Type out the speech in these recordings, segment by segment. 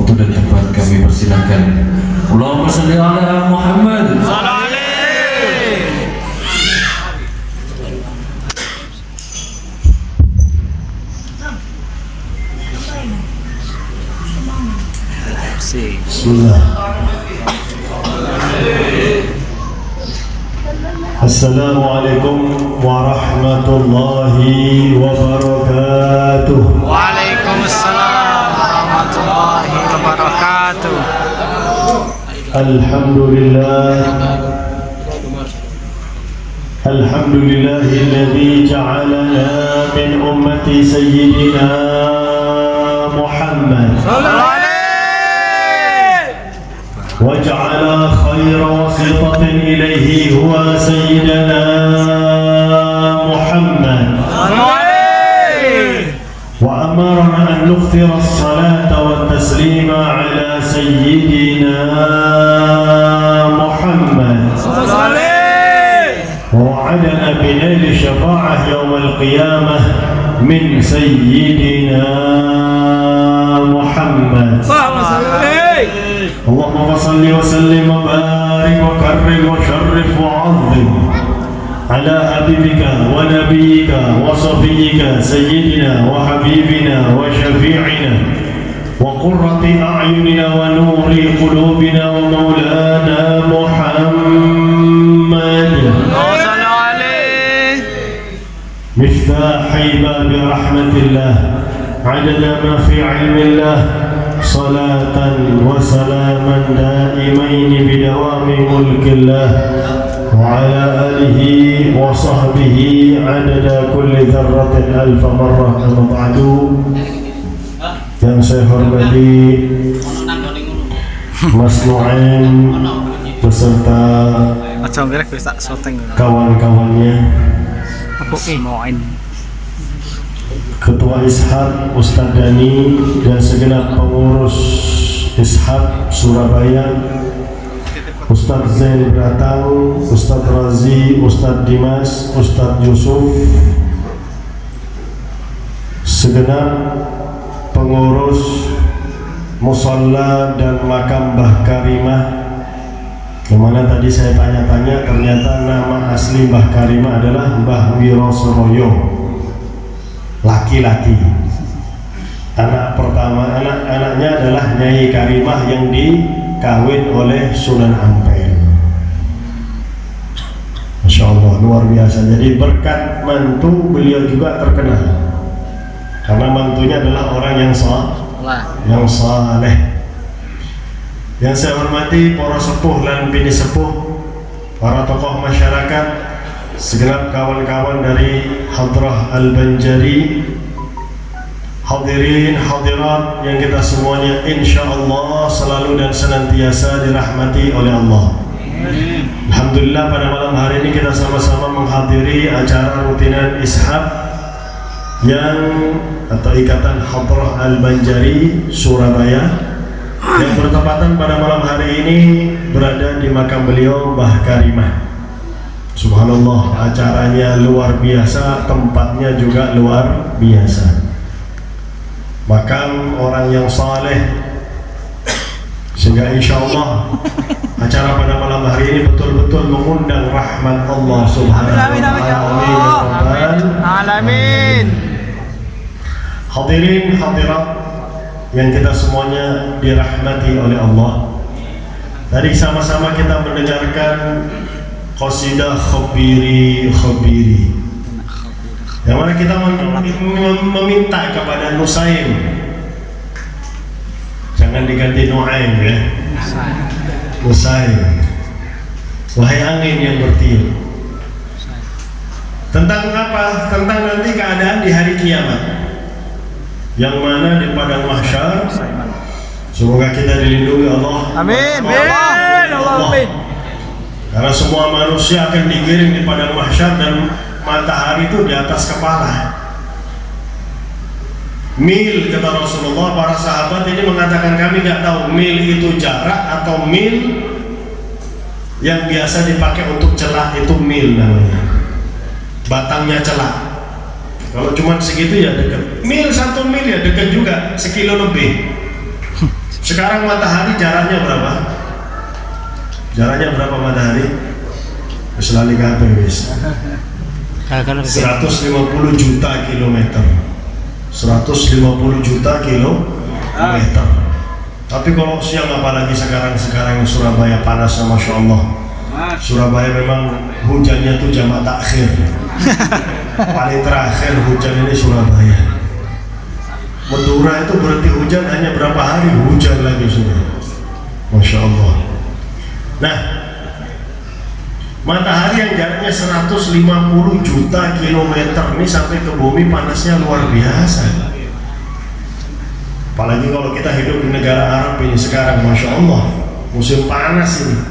Waktu dan tempat kami persilakan. Allahumma shalli ala Muhammad. Bismillah. Assalamualaikum warahmatullahi wabarakatuh. Waalaikumsalam warahmatullahi wabarakatuh. Alhamdulillahilladzi ja'alana min ummati sayyidina Muhammad وجعل خير وسيطة إليه هو سيدنا محمد وأمرنا أن نكثر الصلاة والتسليم على سيدنا محمد ووعدنا بنيل الشفاعة يوم القيامة من سيدنا محمد. اللهم صل وسلم وبارك وكرم وشرف وعظم على حبيبك ونبيك وصفيك سيدنا وحبيبنا وشفيعنا وقرة أعيننا ونور قلوبنا ومولانا محمد مفتاح باب رحمة الله عدد ما في علم الله صلاة وسلاما دائمين بدوام ملك الله وعلى آله وصحبه عدد كل ذرة ألف مرة. أما بعد, yang saya hormati Mas Nu'aim beserta kawan-kawannya, Ketua Ishab Ustadz Dani dan segenap pengurus Ishab Surabaya, Ustadz Zain Bratang, Ustadz Razi, Ustadz Dimas, Ustadz Yusuf, segenap pengurus Musalla dan Makam Mbah Karimah, kemana tadi saya tanya-tanya, ternyata nama asli Mbah Karimah adalah Mbah Wirosoroyo, laki-laki. Anak pertama, anak-anaknya adalah Nyai Karimah yang dikawin oleh Sunan Ampel. Masya Allah, luar biasa. Jadi berkat mantu beliau juga terkenal, karena mantunya adalah orang yang saleh. Yang saya hormati para sepuh dan bini sepuh, para tokoh masyarakat, segenap kawan-kawan dari Hadrah Al-Banjari, hadirin hadirat yang kita semuanya insya Allah selalu dan senantiasa dirahmati oleh Allah. Alhamdulillah, pada malam hari ini kita sama-sama menghadiri acara rutinan Ishab atau Ikatan Hadrah Al-Banjari Surabaya, yang bertepatan pada malam hari ini berada di makam beliau Mbah Karimah. Subhanallah, acaranya luar biasa, tempatnya juga luar biasa. Makam orang yang saleh, sehingga insya Allah acara pada malam hari ini betul-betul mengundang rahmat Allah Subhanahu wa ta'ala. Amin. Hadirin hadirat yang kita semuanya dirahmati oleh Allah, tadi sama-sama kita mendengarkan qasidah Khabiri Khabiri, yang mana kita meminta kepada Nusaim, jangan diganti Nu'aim ya, Nusaim, wahai angin yang bertiup. Tentang apa? Tentang nanti keadaan di hari kiamat, yang mana di padang mahsyar. Semoga kita dilindungi Allah. Amin. Amin. Karena semua manusia akan digiring di padang mahsyar dan matahari itu di atas kepala. Mil, kata Rasulullah, para sahabat ini mengatakan kami nggak tahu mil itu jarak atau mil yang biasa dipakai untuk celah itu mil namanya. Batangnya celah. Kalau cuma segitu ya dekat. Mil 1 mil ya dekat juga, 1 kilo lebih. Sekarang matahari jaraknya berapa? Jaraknya berapa matahari? Selalu kabeh wis. 150 juta kilometer. 150 juta kilometer. Tapi kalau siang apalagi sekarang Surabaya panasnya Masya Allah. Surabaya memang hujannya tuh jamak takhir. Paling terakhir hujan ini Surabaya. Madura itu berhenti hujan hanya berapa hari, hujan lagi sudah. Masya Allah. Nah, matahari yang jaraknya 150 juta kilometer ini sampai ke bumi panasnya luar biasa. Apalagi kalau kita hidup di negara Arab ini sekarang, Masya Allah, musim panas ini.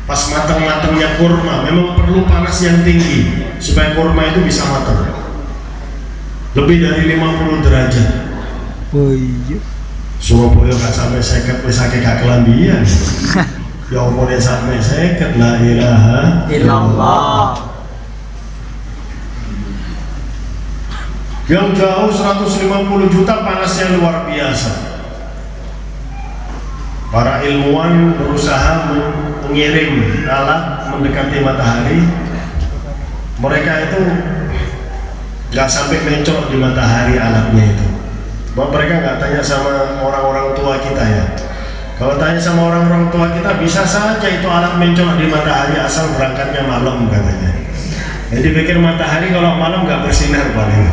Pas matang-matangnya kurma, memang perlu panas yang tinggi supaya kurma itu bisa matang. Lebih dari 50 derajat. Oh iya. Surabaya gak sampai seket, wis akeh gak kelambian. Ya umurnya sampai seket, la ilaha Illallah. Yang jauh 150 juta panasnya luar biasa. Para ilmuwan berusaha mengirim alat mendekati matahari. Mereka itu nggak sampai mencok di matahari alatnya itu. Mereka nggak tanya sama orang-orang tua kita ya. Kalau tanya sama orang-orang tua kita, bisa saja itu alat mencok di matahari asal berangkatnya malam katanya. Jadi pikir matahari kalau malam nggak bersinar paling.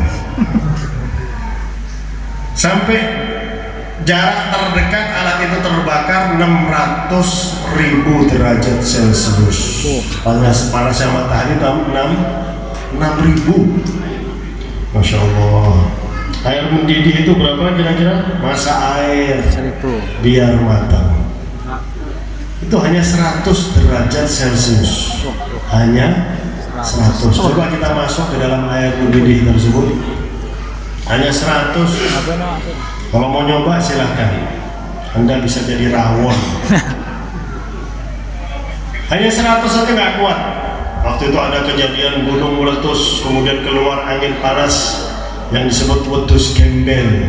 Sampai jarak terdekat alat itu terbakar 600.000 derajat Celcius. Panasnya matahari 6.000. Masya Allah. Air mendidih itu berapa kira-kira? Masa air 1000 biar matang itu hanya 100 derajat Celcius. Hanya 100. Coba kita masuk ke dalam air mendidih tersebut. Hanya 100. Kalau mau nyoba silahkan. Anda bisa jadi rawon. Hanya 100 saja nggak kuat. Waktu itu ada kejadian gunung meletus, kemudian keluar angin panas yang disebut wedus gembel.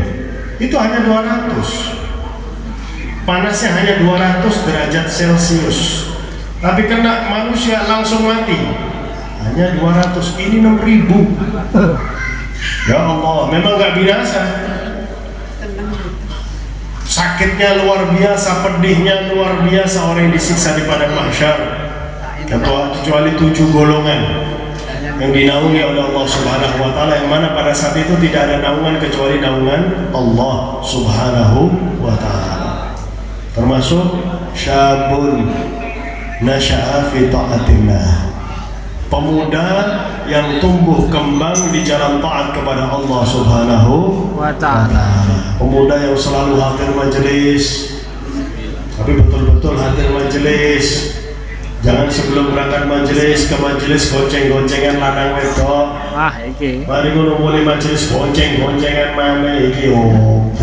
Itu hanya 200. Panasnya hanya 200 derajat Celcius. Tapi kena manusia langsung mati. Hanya 200. Ini 6.000. Ya Allah, memang nggak biasa. Sakitnya luar biasa, pedihnya luar biasa orang yang disiksa di padang mahsyar. Kecuali 7 golongan yang dinaungi oleh Allah Subhanahu wa Ta'ala, yang mana pada saat itu tidak ada naungan kecuali naungan Allah Subhanahu wa Ta'ala. Termasuk syabun nasya'a fi ta'atillah, pemuda yang tumbuh kembang di jalan taat kepada Allah Subhanahu wa Ta'ala. Pemuda yang selalu hadir majelis, tapi betul-betul hadir majelis. Jangan sebelum berangkat majelis ke majelis gonceng-goncengan lanang wedok. Wah, iki. Mari ngono mulai majelis gonceng-goncengan mana iki oh.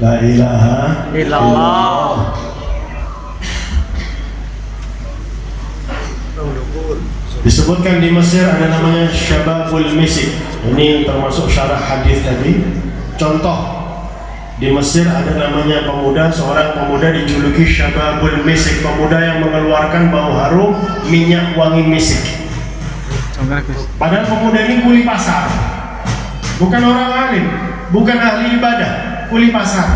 La ilaha Illallah. Disebutkan di Mesir ada namanya Syababul Misik. Ini termasuk syarah hadis tadi. Contoh, di Mesir ada namanya pemuda, seorang pemuda dijuluki Syababul Misik, pemuda yang mengeluarkan bau harum minyak wangi misik. Padahal pemuda ini kuli pasar, bukan orang alim, bukan ahli ibadah, kuli pasar.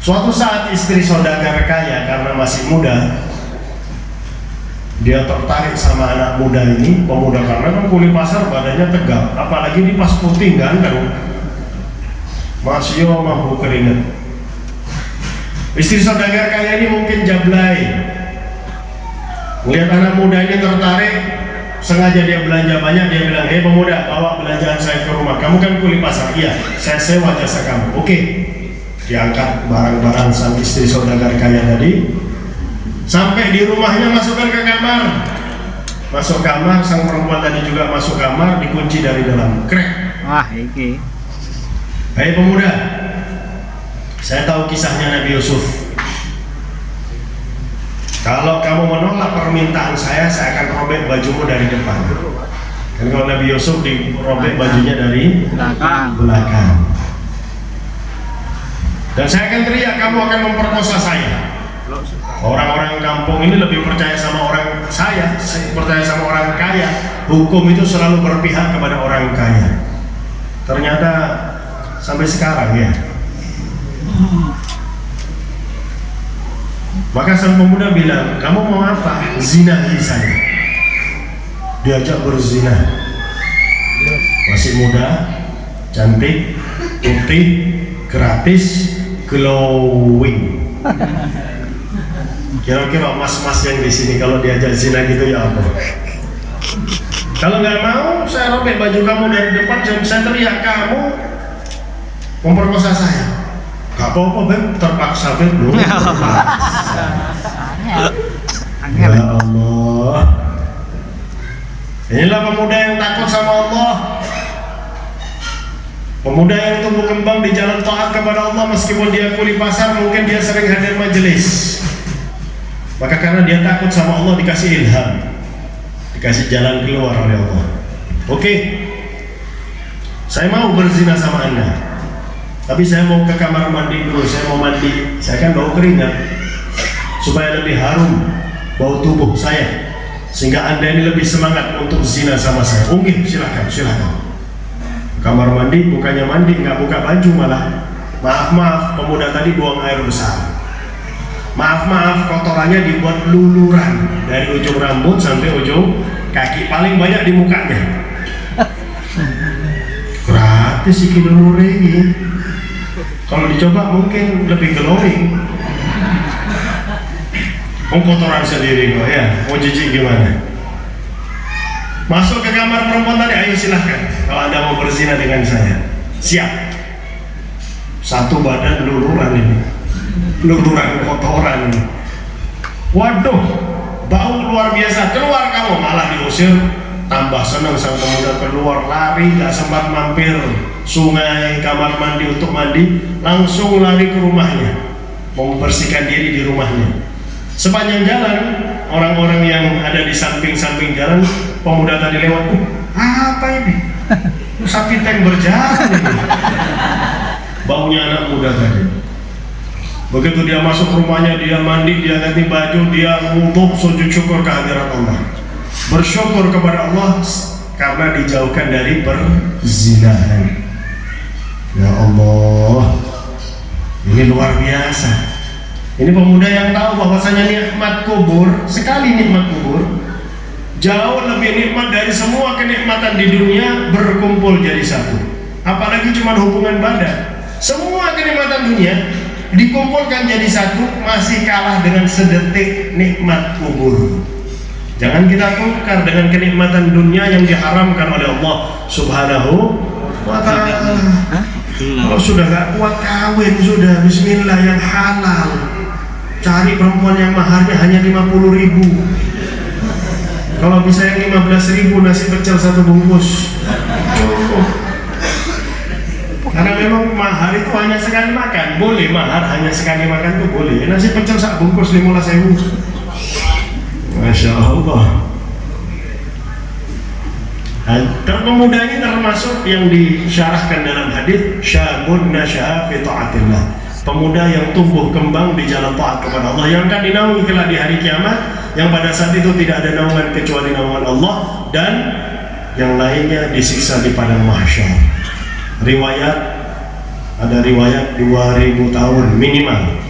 Suatu saat istri saudagar kaya, karena masih muda, dia tertarik sama anak muda ini, pemuda, karena kan kuli pasar badannya tegap, apalagi di pas putih ganteng, masih mampu keringat. Istri saudagar kaya ini mungkin jablay, melihat anak muda ini tertarik, sengaja dia belanja banyak. Dia bilang, hei pemuda, bawa belanjaan saya ke rumah. Kamu kan kuli pasar. Iya, saya sewa jasa kamu. Oke. Diangkat barang-barang sang istri saudagar kaya tadi. Sampai di rumahnya, masukkan ke kamar. Masuk kamar, sang perempuan tadi juga masuk kamar, dikunci dari dalam. Krek. Wah, iki. Hei pemuda, saya tahu kisahnya Nabi Yusuf. Kalau kamu menolak permintaan saya akan robek bajumu dari depan. Dan kalau Nabi Yusuf dirobek bajunya dari belakang. Dan saya akan teriak, kamu akan memperkosa saya. Orang-orang kampung ini lebih percaya sama orang saya percaya sama orang kaya. Hukum itu selalu berpihak kepada orang kaya. Ternyata sampai sekarang ya. Maka sang pemuda bilang, kamu mau apa? Zinahi saya. Diajak berzina. Masih muda, cantik, putih, gratis, glowing. Kira-kira mas-mas yang di sini kalau diajak zina gitu ya apa? Kalau nggak mau, saya robek baju kamu dari depan, saya teriak kamu memperkosa saya. Gak apa-apa Beb, terpaksa Beb. Ya Allah. Inilah pemuda yang takut sama Allah. Pemuda yang tumbuh kembang di jalan taat kepada Allah, meskipun dia kuli pasar, mungkin dia sering hadir majelis. Maka karena dia takut sama Allah, dikasih ilham, dikasih jalan keluar oleh Allah. Oke, saya mau berzina sama Anda, tapi saya mau ke kamar mandi dulu, saya mau mandi. Saya kan bau keringat, supaya lebih harum bau tubuh saya, sehingga Anda ini lebih semangat untuk zina sama saya. Oke, silakan, silakan. Kamar mandi, bukannya mandi, nggak buka baju malah. Maaf, pemuda tadi buang air besar. Maaf, kotorannya dibuat luluran dari ujung rambut sampai ujung kaki, paling banyak di mukanya. Gratis iki lulure ini. Kalau dicoba mungkin lebih glowing. Kotoran sendiri kok ya, mau jijik gimana? Masuk ke kamar perempuan tadi, ayo silahkan. Kalau Anda mau berzina dengan saya, siap. Satu badan luluran ini, luluran kotoran ini. Waduh, bau luar biasa. Keluar kamu, malah diusir. Tambah senang sang pemuda, keluar lari, gak sempat mampir sungai, kamar mandi untuk mandi, langsung lari ke rumahnya, membersihkan diri di rumahnya. Sepanjang jalan, orang-orang yang ada di samping-samping jalan, pemuda tadi lewat, apa ini? Sapi tank berjalan ini. Baunya anak muda tadi. Begitu dia masuk rumahnya, dia mandi, dia ganti baju, dia wudhu, sujud syukur kehadirat Allah. Bersyukur kepada Allah karena dijauhkan dari perzinahan. Ya Allah, ini luar biasa. Ini pemuda yang tahu bahwasanya nikmat kubur, sekali nikmat kubur jauh lebih nikmat dari semua kenikmatan di dunia berkumpul jadi satu. Apalagi cuma hubungan badan. Semua kenikmatan dunia dikumpulkan jadi satu masih kalah dengan sedetik nikmat kubur. Jangan kita tukar dengan kenikmatan dunia yang diharamkan oleh Allah Subhanahu wa ta'ala. Kalau sudah gak kuat kawin, sudah bismillah yang halal. Cari perempuan yang maharnya hanya 50.000. Kalau bisa yang 15.000, nasi pecel 1 bungkus. Karena memang mahar itu hanya sekali makan. Boleh mahar hanya sekali makan itu boleh. Nasi pecel 1 bungkus 15.000. Masya Allah. Pemuda ini termasuk yang disyarahkan dalam hadis syabun nasya'a fi ta'atillah. Pemuda yang tumbuh kembang di jalan taat kepada Allah, yang akan dinaungi kelak di hari kiamat, yang pada saat itu tidak ada naungan kecuali naungan Allah, dan yang lainnya disiksa di padang mahsyar. Ada riwayat 2000 tahun minimal,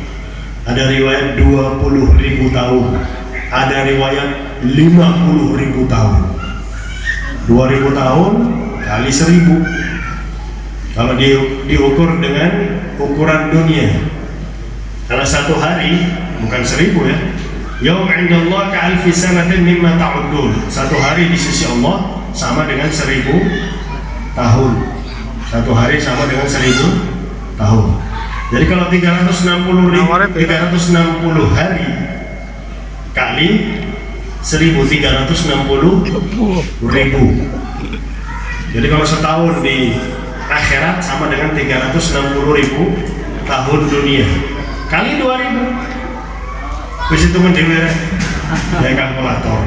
ada riwayat 20.000 tahun, ada riwayat 50.000 tahun. 2000 tahun kali 1000, kalau diukur dengan ukuran dunia, karena satu hari bukan 1000 ya. Yaum indallah ka'alfi sanatin mimma ta'uddun. Satu hari di sisi Allah sama dengan 1000 tahun. Satu hari sama dengan 1000 tahun. Jadi kalau 360 hari kali 1360.000. Jadi kalau setahun di akhirat sama dengan 360.000 tahun dunia kali 2000. Wis hitungan dhewe ya kalkulator.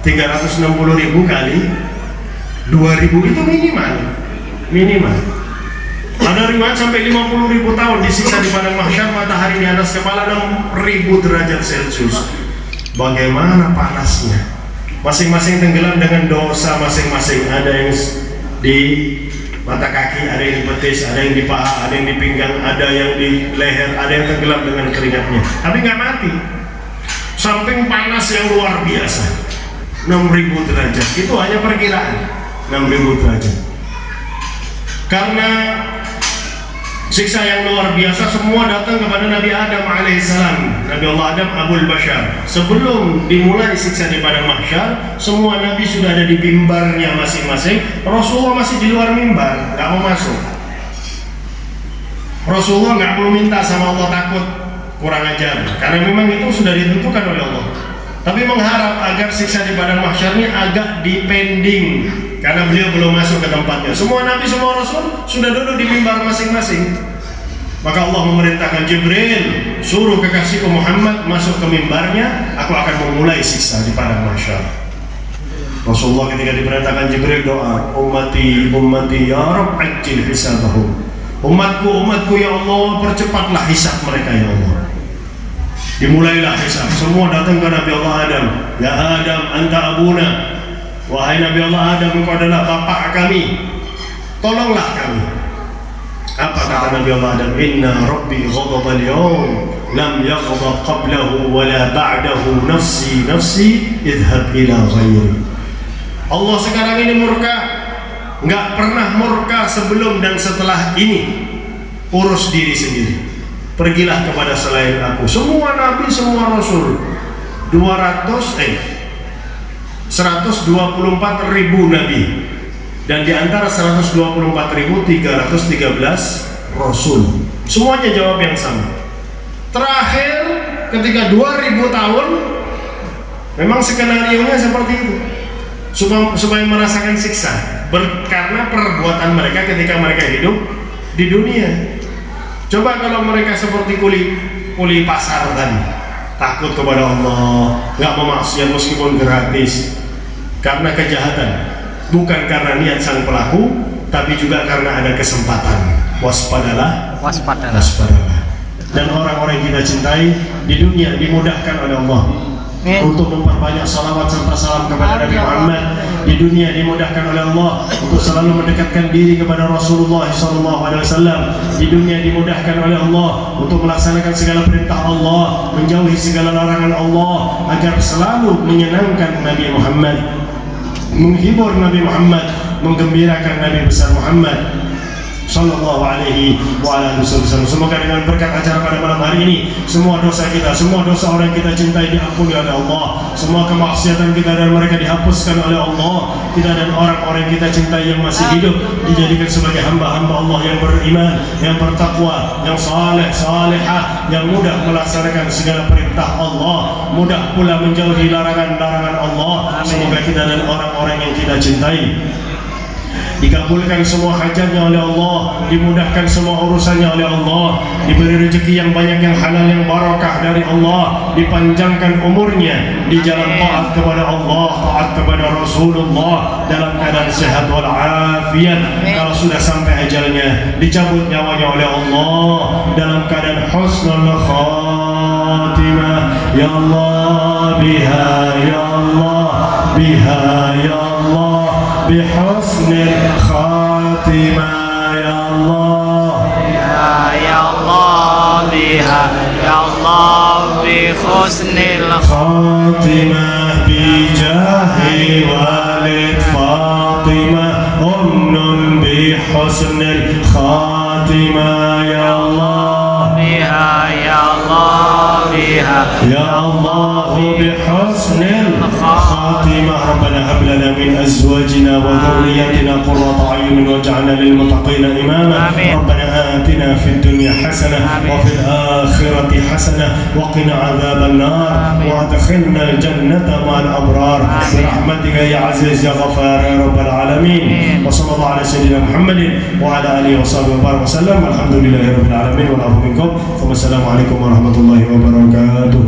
360.000 kali 2000 itu minimal. Ada riwayat sampai 50.000 tahun disiksa di padang matahari di atas kepala 6.000 derajat Celcius. Bagaimana panasnya? Masing-masing tenggelam dengan dosa masing-masing. Ada yang di mata kaki, ada yang di betis, ada yang di paha, ada yang di pinggang, ada yang di leher, ada yang tenggelam dengan keringatnya. Tapi nggak mati. Samping panas yang luar biasa, 6.000 derajat. Itu hanya perkiraan, 6.000 derajat. Karena siksa yang luar biasa, semua datang kepada Nabi Adam alaihissalam. Nabi Allah Adam Abul Bashar. Sebelum dimulai siksa di padang mahsyar, semua Nabi sudah ada di mimbarnya masing-masing. Rasulullah masih di luar mimbar, nggak mau masuk. Rasulullah nggak perlu minta sama Allah, takut kurang ajar, karena memang itu sudah ditentukan oleh Allah. Tapi mengharap agar siksa di padang mahsyarnya agak dipending, karena beliau belum masuk ke tempatnya. Semua Nabi, semua Rasul sudah duduk di mimbar masing-masing. Maka Allah memerintahkan Jibril, suruh kekasihku Muhammad masuk ke mimbarnya, aku akan memulai siksa di padang mahsyar. Rasulullah ketika diperintahkan Jibril doa, ummati ummati ya Rabb ajil hisabahum. Umatku umatku ya Allah, percepatlah hisab mereka ya Allah. Dimulailah hisab. Semua datang ke Nabi Allah Adam. Ya Adam, anta abuna. Wahai Nabi Allah Adam, engkau adalah bapak kami. Tolonglah kami. Apa kata Nabi Allah Adam? Inna Rabbi ghadaba al-yawm lam yaghdab qablahu wala ba'dahu nafsi nafsi idhhab ila ghairi. Allah sekarang ini murka, nggak pernah murka sebelum dan setelah ini. Urus diri sendiri. Pergilah kepada selain aku. Semua nabi, semua rasul, 124.000 nabi, dan di antara 124.313 rasul. Semuanya jawab yang sama. Terakhir ketika 2000 tahun, memang skenarionya seperti itu, supaya merasakan siksa karena perbuatan mereka ketika mereka hidup di dunia. Coba kalau mereka seperti kuli pasar tadi, takut kepada Allah, nggak memaksiat meskipun gratis, karena kejahatan, bukan karena niat sang pelaku, tapi juga karena ada kesempatan. Waspadalah. Dan orang-orang yang kita cintai di dunia dimudahkan oleh Allah untuk memperbanyak salawat serta salam kepada Nabi Muhammad. Di dunia dimudahkan oleh Allah untuk selalu mendekatkan diri kepada Rasulullah SAW. Di dunia dimudahkan oleh Allah untuk melaksanakan segala perintah Allah, menjauhi segala larangan Allah, agar selalu menyenangkan Nabi Muhammad, menghibur Nabi Muhammad, menggembirakan Nabi besar Muhammad Sallallahu alaihi wa ala wasallam. Semoga dengan berkat acara pada malam hari ini, semua dosa kita, semua dosa orang yang kita cintai diampuni oleh Allah. Semua kemaksiatan kita dan mereka dihapuskan oleh Allah. Kita dan orang-orang yang kita cintai yang masih hidup dijadikan sebagai hamba-hamba Allah yang beriman, yang bertakwa, yang saleh, salihah, yang mudah melaksanakan segala perintah Allah, mudah pula menjauhi larangan-larangan Allah. Semoga kita dan orang-orang yang kita cintai dikabulkan semua hajatnya oleh Allah, dimudahkan semua urusannya oleh Allah, diberi rezeki yang banyak, yang halal, yang barakah dari Allah, dipanjangkan umurnya di jalan taat kepada Allah, taat kepada Rasulullah, dalam keadaan sehat walafiat. Kalau sudah sampai ajalnya, dicabut nyawanya oleh Allah dalam keadaan husnul khatimah. Ya Allah biha, ya Allah biha, ya Allah bihusnil khatimah. Ya Allah ya Allah biha, ya Allah bihusnil khatimah, bijahi walid Fatimah, umnun bihusnil khatimah. Ya Allah biha, ya Allah biha, ya Allah bihusnil khatimah. Rabbana hab lana min azwajina wa dhurriyyatina qurrata a'yun waj'alna lil muttaqina imama. Rabbana atina fid dunya hasanah wa fil akhirati hasanah wa qina adzaban nar wa adkhilna al jannata ma'al abrar bi rahmatika ya aziz ya ghafar ya rabbal alamin. Wa sallallahu ala sayyidina Muhammadin wa ala alihi wa sahbihi wa sallam. Alhamdulillahi rabbil alamin wa a'udzu bikum. Wassalamu alaikum warahmatullahi wabarakatuh.